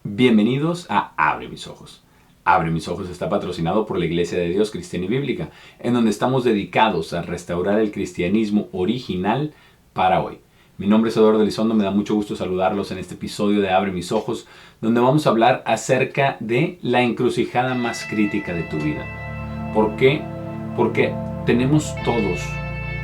Bienvenidos a Abre mis ojos. Abre mis ojos está patrocinado por la Iglesia de Dios Cristiana y Bíblica, en donde estamos dedicados a restaurar el cristianismo original para hoy. Mi nombre es Eduardo Elizondo, me da mucho gusto saludarlos en este episodio de Abre mis ojos, donde vamos a hablar acerca de la encrucijada más crítica de tu vida. ¿Por qué? Porque tenemos todos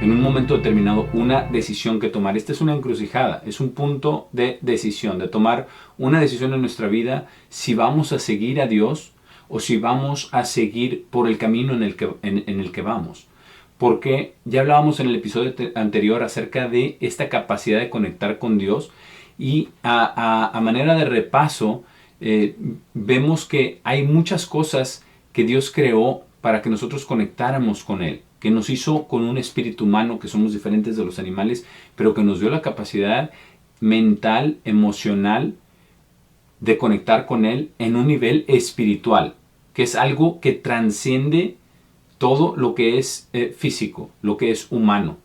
en un momento determinado una decisión que tomar. Esta es una encrucijada, es un punto de decisión, de tomar una decisión en nuestra vida si vamos a seguir a Dios o si vamos a seguir por el camino en el que vamos. Porque ya hablábamos en el episodio anterior acerca de esta capacidad de conectar con Dios y a manera de repaso vemos que hay muchas cosas que Dios creó para que nosotros conectáramos con Él, que nos hizo con un espíritu humano, que somos diferentes de los animales, pero que nos dio la capacidad mental, emocional, de conectar con Él en un nivel espiritual, que es algo que trasciende todo lo que es físico, lo que es humano,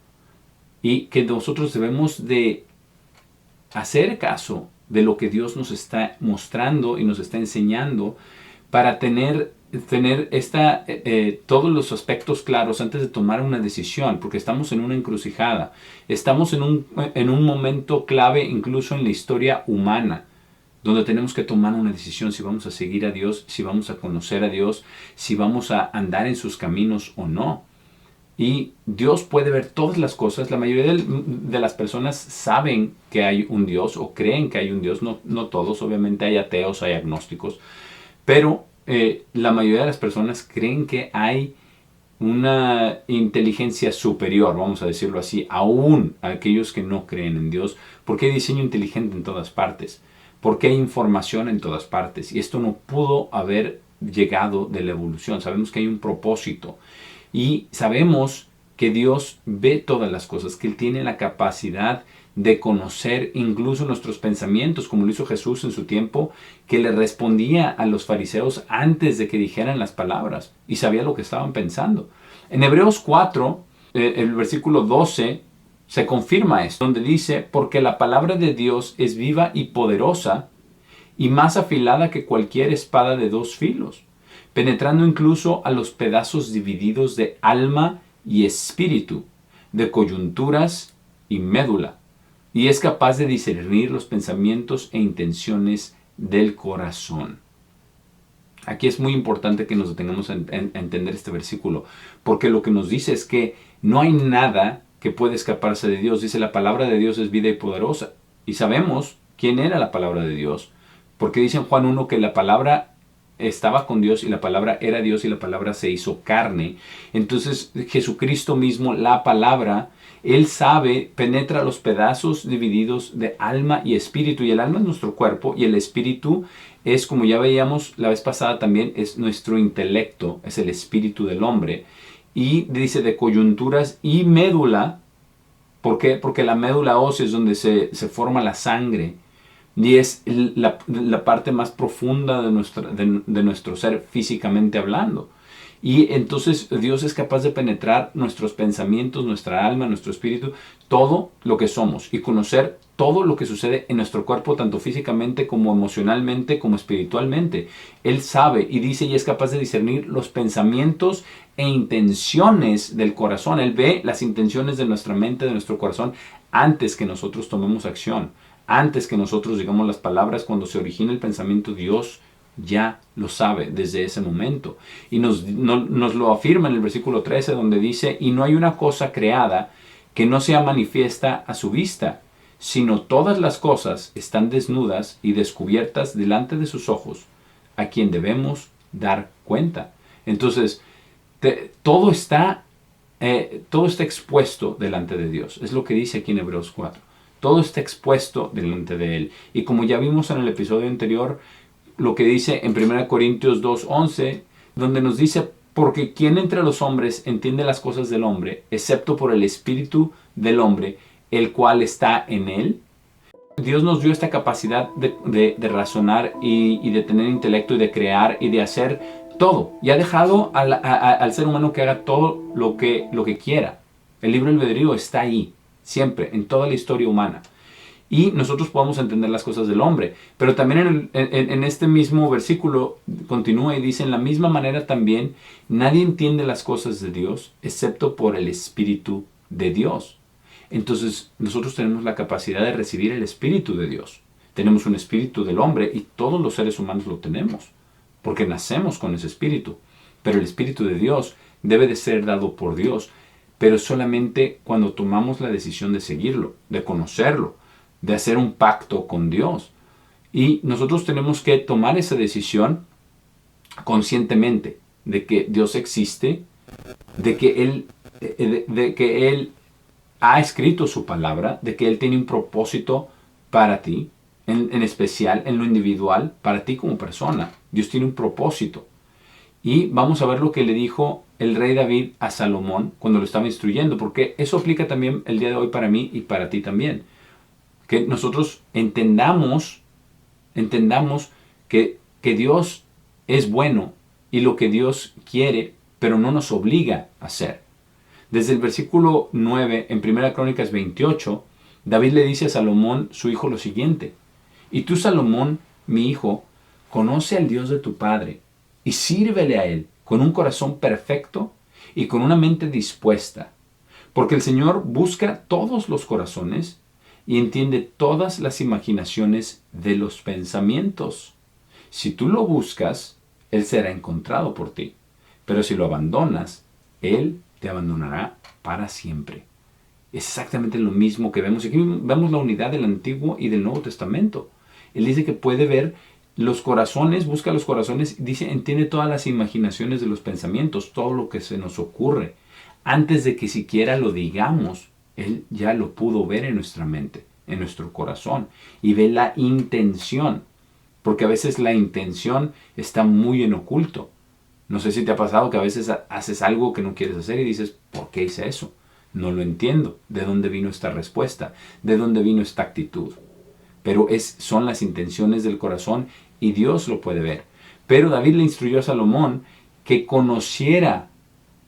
y que nosotros debemos de hacer caso de lo que Dios nos está mostrando y nos está enseñando para tener todos los aspectos claros antes de tomar una decisión, porque estamos en una encrucijada, estamos en un momento clave incluso en la historia humana, donde tenemos que tomar una decisión si vamos a seguir a Dios, si vamos a conocer a Dios, si vamos a andar en sus caminos o no. Y Dios puede ver todas las cosas. La mayoría de las personas saben que hay un Dios o creen que hay un Dios. No todos, obviamente hay ateos, hay agnósticos. Pero la mayoría de las personas creen que hay una inteligencia superior, vamos a decirlo así, aún a aquellos que no creen en Dios. Porque hay diseño inteligente en todas partes. Porque hay información en todas partes. Y esto no pudo haber llegado de la evolución. Sabemos que hay un propósito. Y sabemos que Dios ve todas las cosas, que Él tiene la capacidad de conocer incluso nuestros pensamientos, como lo hizo Jesús en su tiempo, que le respondía a los fariseos antes de que dijeran las palabras y sabía lo que estaban pensando. En Hebreos 4, el versículo 12, se confirma esto, donde dice, porque la palabra de Dios es viva y poderosa y más afilada que cualquier espada de dos filos, penetrando incluso a los pedazos divididos de alma y espíritu, de coyunturas y médula, y es capaz de discernir los pensamientos e intenciones del corazón. Aquí es muy importante que nos detengamos a entender este versículo, porque lo que nos dice es que no hay nada que puede escaparse de Dios. Dice, la palabra de Dios es vida y poderosa. Y sabemos quién era la palabra de Dios, porque dice en Juan 1 que la palabra estaba con Dios y la palabra era Dios y la palabra se hizo carne. Entonces Jesucristo mismo, la palabra, Él sabe, penetra los pedazos divididos de alma y espíritu. Y el alma es nuestro cuerpo y el espíritu es, como ya veíamos la vez pasada también, es nuestro intelecto, es el espíritu del hombre. Y dice de coyunturas y médula. ¿Por qué? Porque la médula ósea es donde se forma la sangre. Y es la parte más profunda de nuestro ser físicamente hablando. Y entonces Dios es capaz de penetrar nuestros pensamientos, nuestra alma, nuestro espíritu, todo lo que somos y conocer todo lo que sucede en nuestro cuerpo, tanto físicamente como emocionalmente, como espiritualmente. Él sabe y dice y es capaz de discernir los pensamientos e intenciones del corazón. Él ve las intenciones de nuestra mente, de nuestro corazón, antes que nosotros tomemos acción. Antes que nosotros digamos las palabras, cuando se origina el pensamiento, Dios ya lo sabe desde ese momento. Y nos lo afirma en el versículo 13, donde dice, y no hay una cosa creada que no sea manifiesta a su vista, sino todas las cosas están desnudas y descubiertas delante de sus ojos, a quien debemos dar cuenta. Entonces, todo está expuesto delante de Dios. Es lo que dice aquí en Hebreos 4. Todo está expuesto delante de Él. Y como ya vimos en el episodio anterior, lo que dice en 1 Corintios 2:11, donde nos dice, porque ¿quién entre los hombres entiende las cosas del hombre, excepto por el espíritu del hombre, el cual está en él? Dios nos dio esta capacidad de razonar y de tener intelecto y de crear y de hacer todo. Y ha dejado al ser humano que haga todo lo que quiera. El libre albedrío está ahí, siempre, en toda la historia humana. y nosotros podamos entender las cosas del hombre. Pero también en este mismo versículo continúa y dice, en la misma manera también, nadie entiende las cosas de Dios excepto por el Espíritu de Dios. Entonces nosotros tenemos la capacidad de recibir el Espíritu de Dios. Tenemos un espíritu del hombre y todos los seres humanos lo tenemos, porque nacemos con ese espíritu. Pero el Espíritu de Dios debe de ser dado por Dios, pero solamente cuando tomamos la decisión de seguirlo, de conocerlo, de hacer un pacto con Dios. Y nosotros tenemos que tomar esa decisión conscientemente de que Dios existe, de que Él ha escrito su palabra, de que Él tiene un propósito para ti, en especial en lo individual, para ti como persona. Dios tiene un propósito. Y vamos a ver lo que le dijo el rey David a Salomón cuando lo estaba instruyendo, porque eso aplica también el día de hoy para mí y para ti también. Que nosotros entendamos que Dios es bueno y lo que Dios quiere, pero no nos obliga a hacer. Desde el versículo 9, en 1 Crónicas 28, David le dice a Salomón, su hijo, lo siguiente: y tú, Salomón, mi hijo, conoce al Dios de tu padre y sírvele a Él con un corazón perfecto y con una mente dispuesta, porque el Señor busca todos los corazones y entiende todas las imaginaciones de los pensamientos. Si tú lo buscas, Él será encontrado por ti, pero si lo abandonas, Él te abandonará para siempre. Es exactamente lo mismo que vemos. Aquí vemos la unidad del Antiguo y del Nuevo Testamento. Él dice que puede ver los corazones, busca los corazones, dice, entiende todas las imaginaciones de los pensamientos, todo lo que se nos ocurre. Antes de que siquiera lo digamos, Él ya lo pudo ver en nuestra mente, en nuestro corazón, y ve la intención, porque a veces la intención está muy en oculto. No sé si te ha pasado que a veces haces algo que no quieres hacer y dices, ¿por qué hice eso? No lo entiendo. ¿De dónde vino esta respuesta? ¿De dónde vino esta actitud? Pero son las intenciones del corazón y Dios lo puede ver. Pero David le instruyó a Salomón que conociera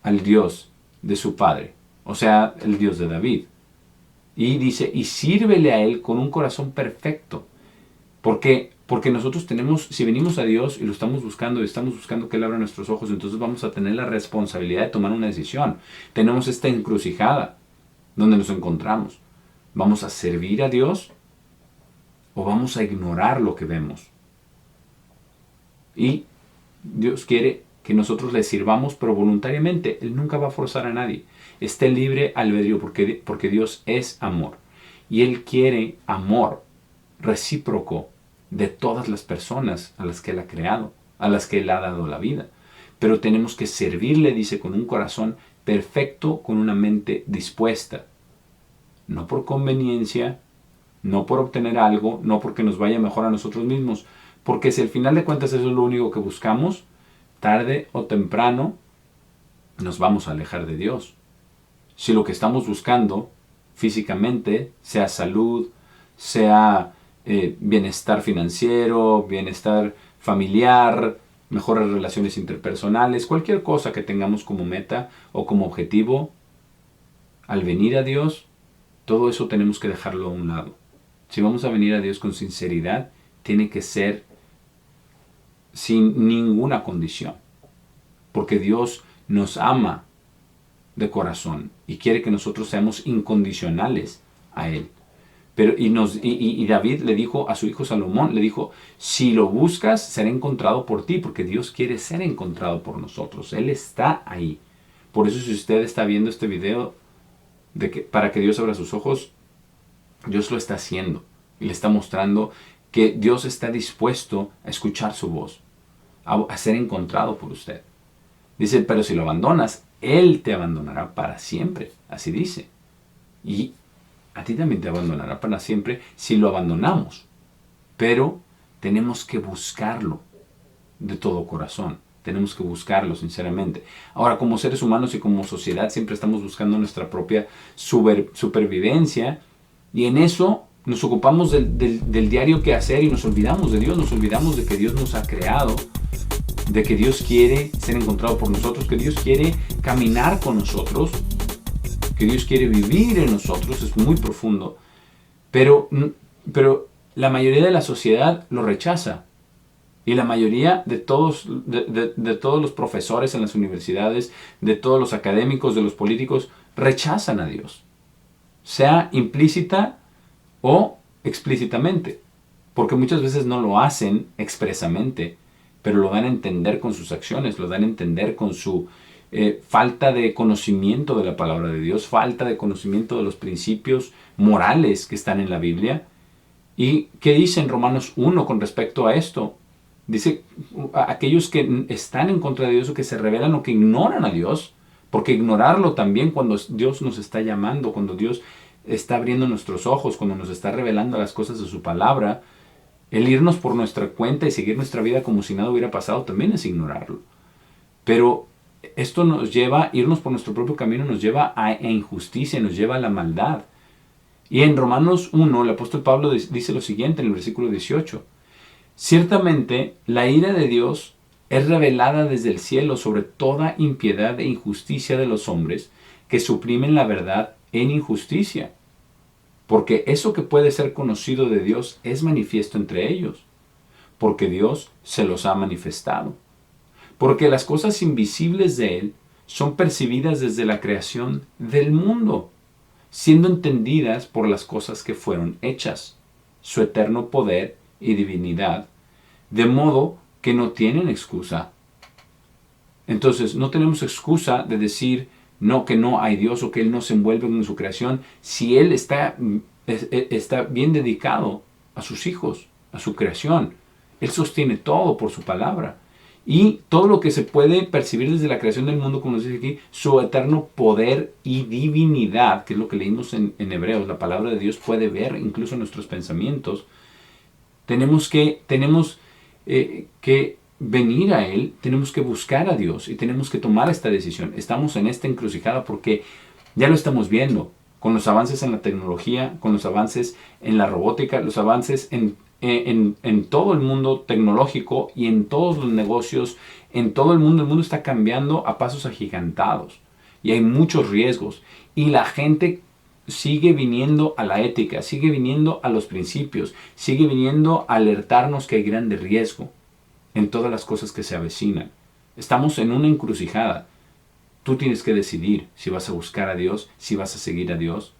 al Dios de su padre, o sea, el Dios de David. Y dice, y sírvele a Él con un corazón perfecto. Porque nosotros tenemos, si venimos a Dios y lo estamos buscando que Él abra nuestros ojos, entonces vamos a tener la responsabilidad de tomar una decisión. Tenemos esta encrucijada donde nos encontramos. ¿Vamos a servir a Dios o vamos a ignorar lo que vemos? Y Dios quiere que nosotros le sirvamos, pero voluntariamente. Él nunca va a forzar a nadie. Esté libre albedrío, porque Dios es amor. Y Él quiere amor recíproco de todas las personas a las que Él ha creado, a las que Él ha dado la vida. Pero tenemos que servirle, dice, con un corazón perfecto, con una mente dispuesta. No por conveniencia, no por obtener algo, no porque nos vaya mejor a nosotros mismos. Porque si al final de cuentas eso es lo único que buscamos, tarde o temprano nos vamos a alejar de Dios. Si lo que estamos buscando físicamente, sea salud, sea bienestar financiero, bienestar familiar, mejores relaciones interpersonales, cualquier cosa que tengamos como meta o como objetivo, al venir a Dios, todo eso tenemos que dejarlo a un lado. Si vamos a venir a Dios con sinceridad, tiene que ser sin ninguna condición, porque Dios nos ama de corazón y quiere que nosotros seamos incondicionales a Él. Pero, y David le dijo a su hijo Salomón, le dijo, si lo buscas, será encontrado por ti, porque Dios quiere ser encontrado por nosotros. Él está ahí. Por eso si usted está viendo este video para que Dios abra sus ojos, Dios lo está haciendo y le está mostrando que Dios está dispuesto a escuchar su voz, a ser encontrado por usted. Dice, pero si lo abandonas, Él te abandonará para siempre. Así dice. Y a ti también te abandonará para siempre si lo abandonamos. Pero tenemos que buscarlo de todo corazón. Tenemos que buscarlo sinceramente. Ahora, como seres humanos y como sociedad, siempre estamos buscando nuestra propia supervivencia. Y en eso nos ocupamos del diario que hacer y nos olvidamos de Dios. Nos olvidamos de que Dios nos ha creado, de que Dios quiere ser encontrado por nosotros, que Dios quiere caminar con nosotros, que Dios quiere vivir en nosotros. Es muy profundo. Pero pero la mayoría de la sociedad lo rechaza. Y la mayoría de todos, de todos los profesores en las universidades, de todos los académicos, de los políticos, rechazan a Dios. Sea implícita o explícitamente. Porque muchas veces no lo hacen expresamente, pero lo dan a entender con sus acciones, lo dan a entender con su falta de conocimiento de la palabra de Dios, falta de conocimiento de los principios morales que están en la Biblia. ¿Y qué dice en Romanos 1 con respecto a esto? Dice, aquellos que están en contra de Dios o que se rebelan o que ignoran a Dios, porque ignorarlo también cuando Dios nos está llamando, cuando Dios está abriendo nuestros ojos, cuando nos está revelando las cosas de su palabra, el irnos por nuestra cuenta y seguir nuestra vida como si nada hubiera pasado también es ignorarlo. Pero esto nos lleva, irnos por nuestro propio camino nos lleva a injusticia, nos lleva a la maldad. Y en Romanos 1, el apóstol Pablo dice lo siguiente en el versículo 18. Ciertamente, la ira de Dios es revelada desde el cielo sobre toda impiedad e injusticia de los hombres que suprimen la verdad en injusticia. Porque eso que puede ser conocido de Dios es manifiesto entre ellos, porque Dios se los ha manifestado. Porque las cosas invisibles de Él son percibidas desde la creación del mundo, siendo entendidas por las cosas que fueron hechas, su eterno poder y divinidad, de modo que no tienen excusa. Entonces, no tenemos excusa de decir no, que no hay Dios o que Él no se envuelve en su creación, si Él está bien dedicado a sus hijos, a su creación. Él sostiene todo por su palabra. Y todo lo que se puede percibir desde la creación del mundo, como nos dice aquí, su eterno poder y divinidad, que es lo que leímos en Hebreos, la palabra de Dios puede ver incluso nuestros pensamientos. Tenemos que venir a Él, tenemos que buscar a Dios y tenemos que tomar esta decisión. Estamos en esta encrucijada porque ya lo estamos viendo con los avances en la tecnología, con los avances en la robótica, los avances en todo el mundo tecnológico y en todos los negocios, en todo el mundo está cambiando a pasos agigantados y hay muchos riesgos y la gente sigue viniendo a la ética, sigue viniendo a los principios, sigue viniendo a alertarnos que hay grande riesgo en todas las cosas que se avecinan. Estamos en una encrucijada. Tú tienes que decidir si vas a buscar a Dios, si vas a seguir a Dios,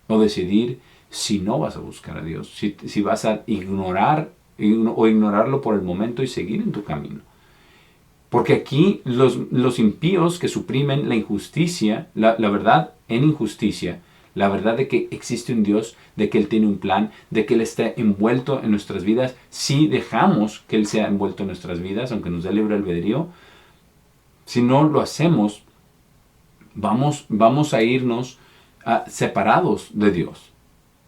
o decidir si no vas a buscar a Dios, si vas a ignorar o ignorarlo por el momento y seguir en tu camino. Porque aquí los impíos que suprimen la injusticia, la verdad en injusticia, la verdad de que existe un Dios, de que Él tiene un plan, de que Él está envuelto en nuestras vidas, si dejamos que Él sea envuelto en nuestras vidas, aunque nos dé libre albedrío, si no lo hacemos, vamos a irnos separados de Dios.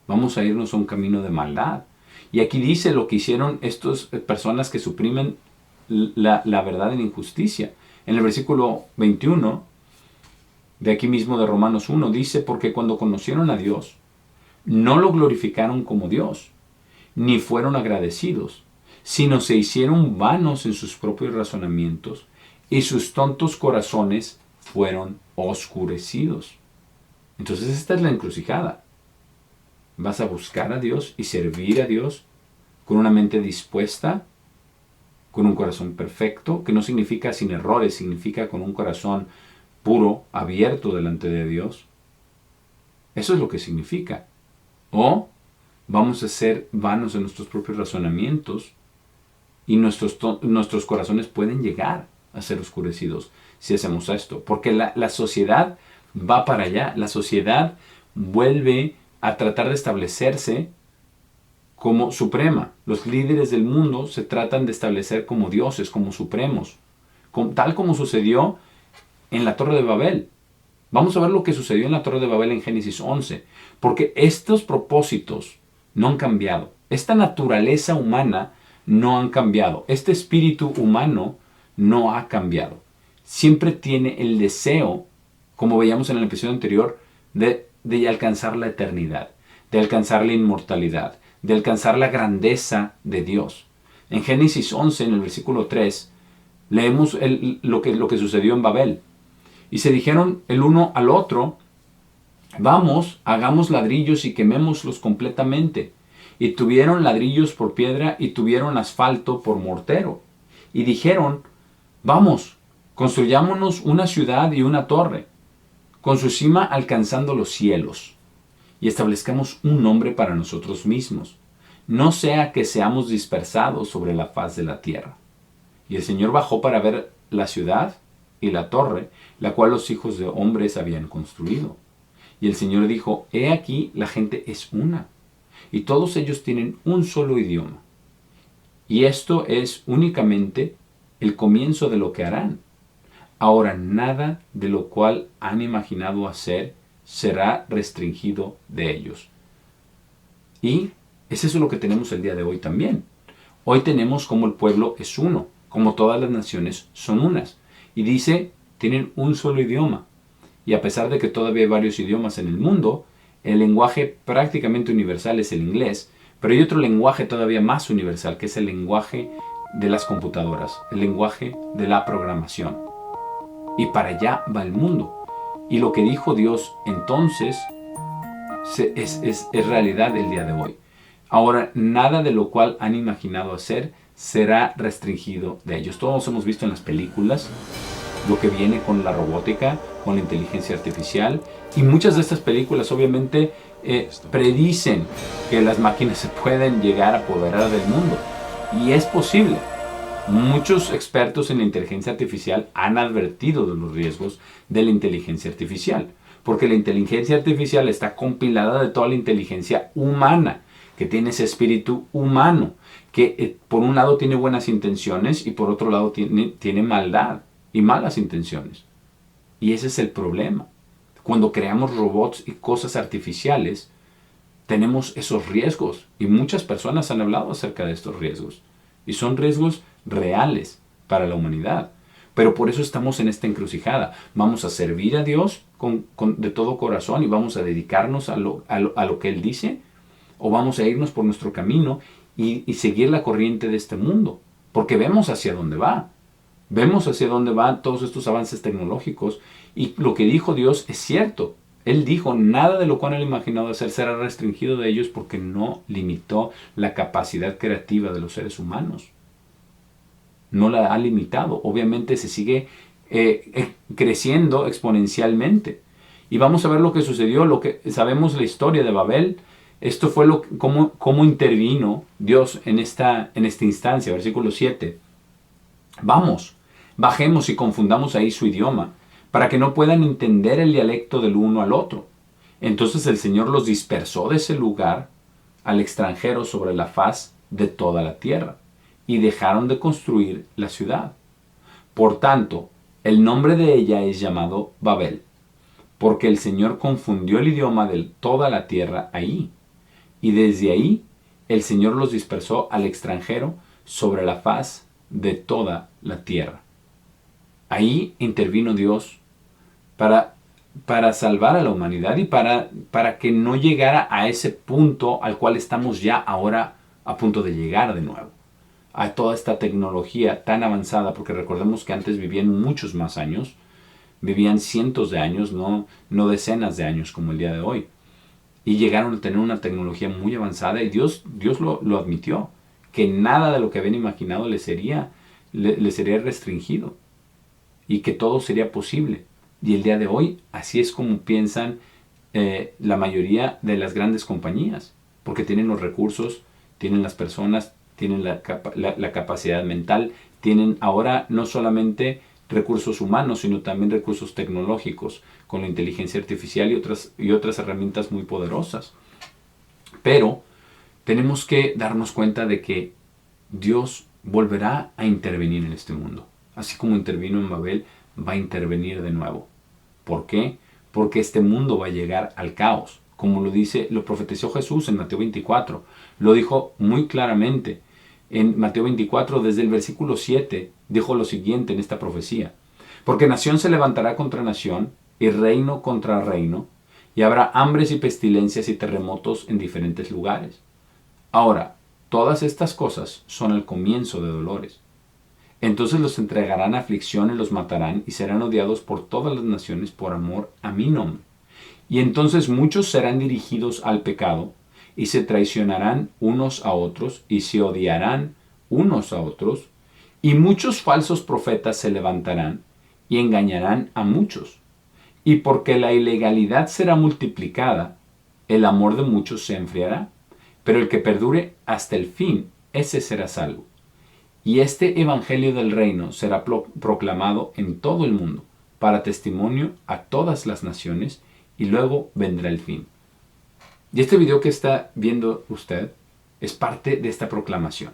Vamos a irnos a un camino de maldad. Y aquí dice lo que hicieron estas personas que suprimen la verdad en injusticia. En el versículo 21, de aquí mismo de Romanos 1, dice, porque cuando conocieron a Dios, no lo glorificaron como Dios, ni fueron agradecidos, sino se hicieron vanos en sus propios razonamientos, y sus tontos corazones fueron oscurecidos. Entonces esta es la encrucijada. Vas a buscar a Dios y servir a Dios con una mente dispuesta, con un corazón perfecto, que no significa sin errores, significa con un corazón puro, abierto delante de Dios. Eso es lo que significa. O vamos a ser vanos en nuestros propios razonamientos y nuestros corazones pueden llegar a ser oscurecidos si hacemos esto. Porque la sociedad va para allá. La sociedad vuelve a tratar de establecerse como suprema. Los líderes del mundo se tratan de establecer como dioses, como supremos, tal como sucedió en la Torre de Babel. Vamos a ver lo que sucedió en la Torre de Babel en Génesis 11, porque estos propósitos no han cambiado. Esta naturaleza humana no han cambiado. Este espíritu humano no ha cambiado. Siempre tiene el deseo, como veíamos en el episodio anterior, de alcanzar la eternidad, de alcanzar la inmortalidad, de alcanzar la grandeza de Dios. En Génesis 11, en el versículo 3, leemos lo que sucedió en Babel. Y se dijeron el uno al otro, vamos, hagamos ladrillos y quemémoslos completamente. y tuvieron ladrillos por piedra y tuvieron asfalto por mortero. Y dijeron, vamos, construyámonos una ciudad y una torre, con su cima alcanzando los cielos, y establezcamos un nombre para nosotros mismos, no sea que seamos dispersados sobre la faz de la tierra. Y el Señor bajó para ver la ciudad y la torre, la cual los hijos de hombres habían construido. Y el Señor dijo, he aquí la gente es una, y todos ellos tienen un solo idioma. Y esto es únicamente el comienzo de lo que harán. Ahora nada de lo cual han imaginado hacer será restringido de ellos. Y es eso lo que tenemos el día de hoy también. Hoy tenemos como el pueblo es uno, como todas las naciones son unas. Y dice, tienen un solo idioma. Y a pesar de que todavía hay varios idiomas en el mundo, el lenguaje prácticamente universal es el inglés, pero hay otro lenguaje todavía más universal, que es el lenguaje de las computadoras, el lenguaje de la programación. Y para allá va el mundo. Y lo que dijo Dios entonces es realidad el día de hoy. Ahora, nada de lo cual han imaginado hacer será restringido de ellos. Todos hemos visto en las películas lo que viene con la robótica, con la inteligencia artificial, y muchas de estas películas obviamente predicen que las máquinas se pueden llegar a apoderar del mundo, y es posible. Muchos expertos en la inteligencia artificial han advertido de los riesgos de la inteligencia artificial, porque la inteligencia artificial está compilada de toda la inteligencia humana, que tiene ese espíritu humano, que por un lado tiene buenas intenciones y por otro lado tiene maldad y malas intenciones. Y ese es el problema. Cuando creamos robots y cosas artificiales, tenemos esos riesgos, y muchas personas han hablado acerca de estos riesgos, y son riesgos reales para la humanidad. Pero por eso estamos en esta encrucijada. Vamos a servir a Dios de todo corazón y vamos a dedicarnos a lo que Él dice, o vamos a irnos por nuestro camino y seguir la corriente de este mundo, porque vemos hacia dónde va. Vemos hacia dónde van todos estos avances tecnológicos, y lo que dijo Dios es cierto. Él dijo, nada de lo cual han imaginado hacer será restringido de ellos, porque no limitó la capacidad creativa de los seres humanos. No la ha limitado. Obviamente se sigue creciendo exponencialmente. Y vamos a ver lo que sucedió, lo que sabemos la historia de Babel. Esto fue cómo intervino Dios en esta instancia. Versículo 7. Vamos, bajemos y confundamos ahí su idioma, para que no puedan entender el dialecto del uno al otro. Entonces el Señor los dispersó de ese lugar al extranjero sobre la faz de toda la tierra, y dejaron de construir la ciudad. Por tanto, el nombre de ella es llamado Babel, porque el Señor confundió el idioma de toda la tierra ahí, y desde ahí el Señor los dispersó al extranjero sobre la faz de toda la tierra. Ahí intervino Dios para salvar a la humanidad y para que no llegara a ese punto al cual estamos ya ahora a punto de llegar de nuevo. A toda esta tecnología tan avanzada, porque recordemos que antes vivían muchos más años, vivían cientos de años, no decenas de años como el día de hoy. Y llegaron a tener una tecnología muy avanzada, y Dios lo admitió, que nada de lo que habían imaginado le sería restringido, y que todo sería posible. Y el día de hoy, así es como piensan la mayoría de las grandes compañías, porque tienen los recursos, tienen las personas, tienen la capacidad mental, tienen ahora no solamente recursos humanos, sino también recursos tecnológicos, con la inteligencia artificial y otras herramientas muy poderosas. Pero tenemos que darnos cuenta de que Dios volverá a intervenir en este mundo. Así como intervino en Babel, va a intervenir de nuevo. ¿Por qué? Porque este mundo va a llegar al caos. Como lo profetizó Jesús en Mateo 24. Lo dijo muy claramente. En Mateo 24, desde el versículo 7, dijo lo siguiente en esta profecía. Porque nación se levantará contra nación, y reino contra reino, y habrá hambres y pestilencias y terremotos en diferentes lugares. Ahora, todas estas cosas son el comienzo de dolores. Entonces los entregarán a aflicción y los matarán, y serán odiados por todas las naciones por amor a mi nombre. Y entonces muchos serán dirigidos al pecado, y se traicionarán unos a otros y se odiarán unos a otros, y muchos falsos profetas se levantarán y engañarán a muchos. Y porque la ilegalidad será multiplicada, el amor de muchos se enfriará, pero el que perdure hasta el fin, ese será salvo. Y este evangelio del reino será proclamado en todo el mundo, para testimonio a todas las naciones, y luego vendrá el fin. Y este video que está viendo usted es parte de esta proclamación.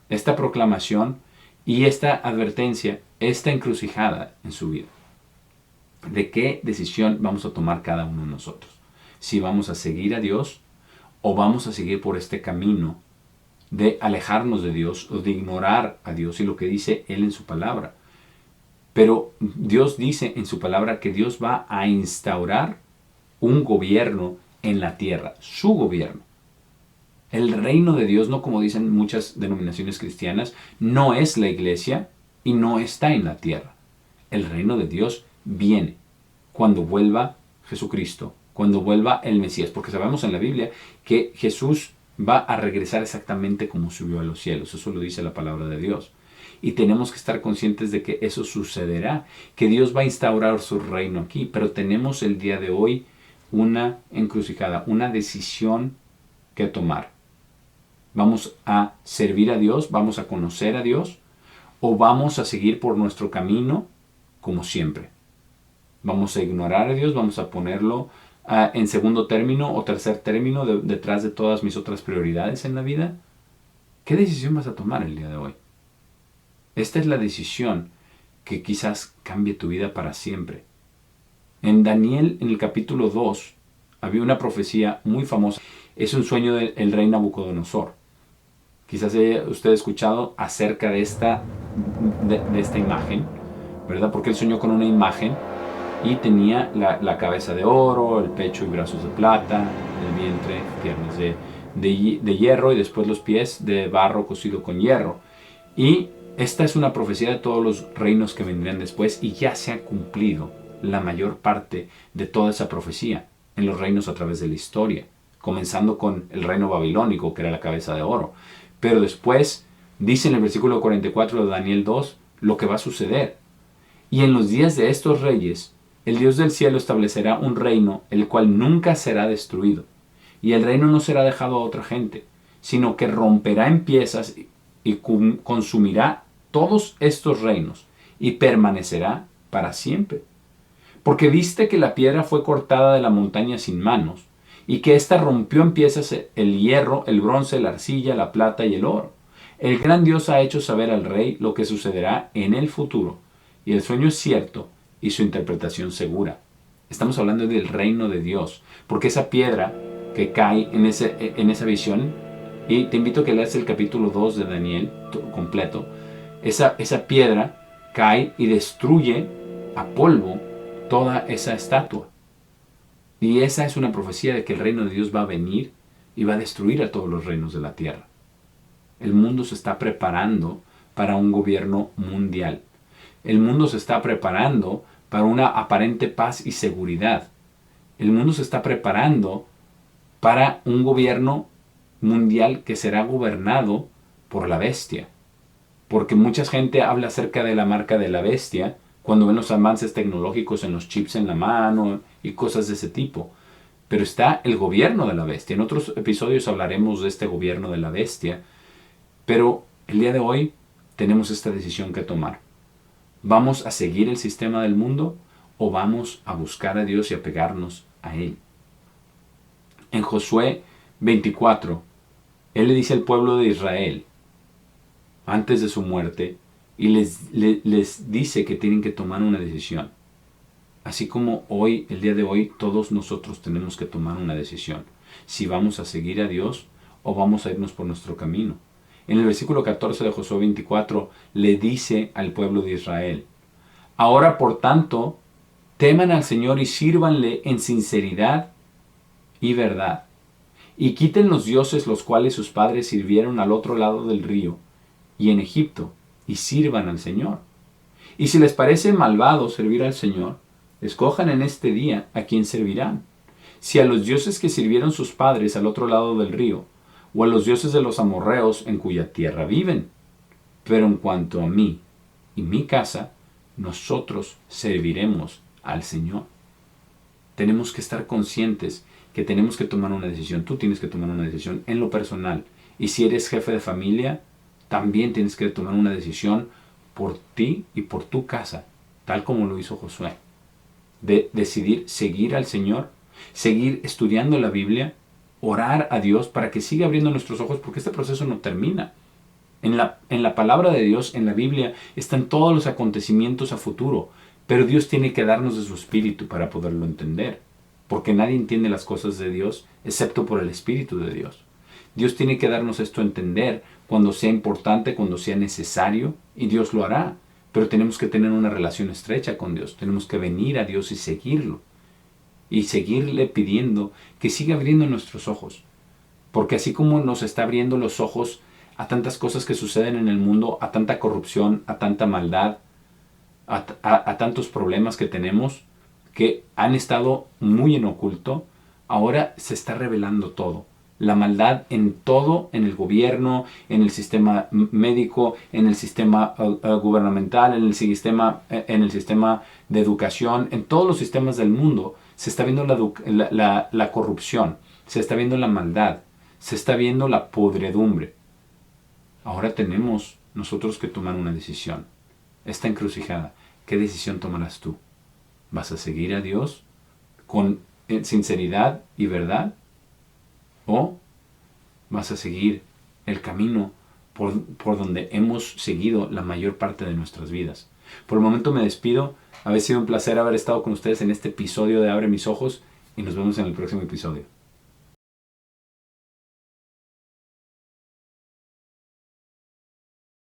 Esta proclamación y esta advertencia, esta encrucijada en su vida. ¿De qué decisión vamos a tomar cada uno de nosotros? Si vamos a seguir a Dios o vamos a seguir por este camino de alejarnos de Dios o de ignorar a Dios y lo que dice Él en su palabra. Pero Dios dice en su palabra que Dios va a instaurar un gobierno en la tierra, su gobierno. El reino de Dios, no como dicen muchas denominaciones cristianas, no es la iglesia y no está en la tierra. El reino de Dios viene cuando vuelva Jesucristo, cuando vuelva el Mesías, porque sabemos en la Biblia que Jesús va a regresar exactamente como subió a los cielos. Eso lo dice la palabra de Dios. Y tenemos que estar conscientes de que eso sucederá, que Dios va a instaurar su reino aquí. Pero tenemos el día de hoy una encrucijada, una decisión que tomar. ¿Vamos a servir a Dios? ¿Vamos a conocer a Dios? ¿O vamos a seguir por nuestro camino como siempre? ¿Vamos a ignorar a Dios? ¿Vamos a ponerlo en segundo término o tercer término detrás de todas mis otras prioridades en la vida? ¿Qué decisión vas a tomar el día de hoy? Esta es la decisión que quizás cambie tu vida para siempre. En Daniel, en el capítulo 2, había una profecía muy famosa. Es un sueño del rey Nabucodonosor. Quizás usted ha escuchado acerca de esta imagen, ¿verdad? Porque él soñó con una imagen y tenía la cabeza de oro, el pecho y brazos de plata, el vientre, piernas de hierro y después los pies de barro cocido con hierro. Y esta es una profecía de todos los reinos que vendrían después y ya se ha cumplido la mayor parte de toda esa profecía en los reinos a través de la historia, comenzando con el reino babilónico, que era la cabeza de oro. Pero después dice en el versículo 44 de Daniel 2 lo que va a suceder. Y en los días de estos reyes, el Dios del cielo establecerá un reino, el cual nunca será destruido. Y el reino no será dejado a otra gente, sino que romperá en piezas y consumirá todos estos reinos, y permanecerá para siempre. Porque viste que la piedra fue cortada de la montaña sin manos, y que ésta rompió en piezas el hierro, el bronce, la arcilla, la plata y el oro. El gran Dios ha hecho saber al rey lo que sucederá en el futuro, y el sueño es cierto, y su interpretación segura. Estamos hablando del reino de Dios, porque esa piedra que cae en esa visión, y te invito a que leas el capítulo 2 de Daniel completo, esa piedra cae y destruye a polvo toda esa estatua. Y esa es una profecía de que el reino de Dios va a venir y va a destruir a todos los reinos de la tierra. El mundo se está preparando para un gobierno mundial. El mundo se está preparando para una aparente paz y seguridad. El mundo se está preparando para un gobierno mundial que será gobernado por la bestia. Porque mucha gente habla acerca de la marca de la bestia cuando ven los avances tecnológicos en los chips en la mano y cosas de ese tipo. Pero está el gobierno de la bestia. En otros episodios hablaremos de este gobierno de la bestia. Pero el día de hoy tenemos esta decisión que tomar. ¿Vamos a seguir el sistema del mundo o vamos a buscar a Dios y a pegarnos a Él? En Josué 24, Él le dice al pueblo de Israel, antes de su muerte, y les dice que tienen que tomar una decisión. Así como hoy, el día de hoy, todos nosotros tenemos que tomar una decisión. Si vamos a seguir a Dios o vamos a irnos por nuestro camino. En el versículo 14 de Josué 24 le dice al pueblo de Israel, ahora por tanto, teman al Señor y sírvanle en sinceridad y verdad. Y quiten los dioses los cuales sus padres sirvieron al otro lado del río y en Egipto, y sirvan al Señor. Y si les parece malvado servir al Señor, escojan en este día a quién servirán, Si a los dioses que sirvieron sus padres al otro lado del río, o a los dioses de los amorreos en cuya tierra viven. Pero en cuanto a mí y mi casa, nosotros serviremos al Señor. Tenemos que estar conscientes que tenemos que tomar una decisión. Tú tienes que tomar una decisión en lo personal. Y si eres jefe de familia, también tienes que tomar una decisión por ti y por tu casa, tal como lo hizo Josué. De decidir seguir al Señor, seguir estudiando la Biblia, orar a Dios para que siga abriendo nuestros ojos, porque este proceso no termina. En la palabra de Dios, en la Biblia, están todos los acontecimientos a futuro, pero Dios tiene que darnos de su Espíritu para poderlo entender, porque nadie entiende las cosas de Dios excepto por el Espíritu de Dios. Dios tiene que darnos esto a entender cuando sea importante, cuando sea necesario, y Dios lo hará. Pero tenemos que tener una relación estrecha con Dios. Tenemos que venir a Dios y seguirlo. Y seguirle pidiendo que siga abriendo nuestros ojos. Porque así como nos está abriendo los ojos a tantas cosas que suceden en el mundo, a tanta corrupción, a tanta maldad, a tantos problemas que tenemos, que han estado muy en oculto, ahora se está revelando todo. La maldad en todo, en el gobierno, en el sistema médico, en el sistema gubernamental, en el sistema de educación, en todos los sistemas del mundo, se está viendo la corrupción, se está viendo la maldad, se está viendo la podredumbre. Ahora tenemos nosotros que tomar una decisión. Esta encrucijada, ¿qué decisión tomarás tú? ¿Vas a seguir a Dios con sinceridad y verdad? ¿O vas a seguir el camino por donde hemos seguido la mayor parte de nuestras vidas? Por el momento me despido. Ha sido un placer haber estado con ustedes en este episodio de Abre mis ojos y nos vemos en el próximo episodio.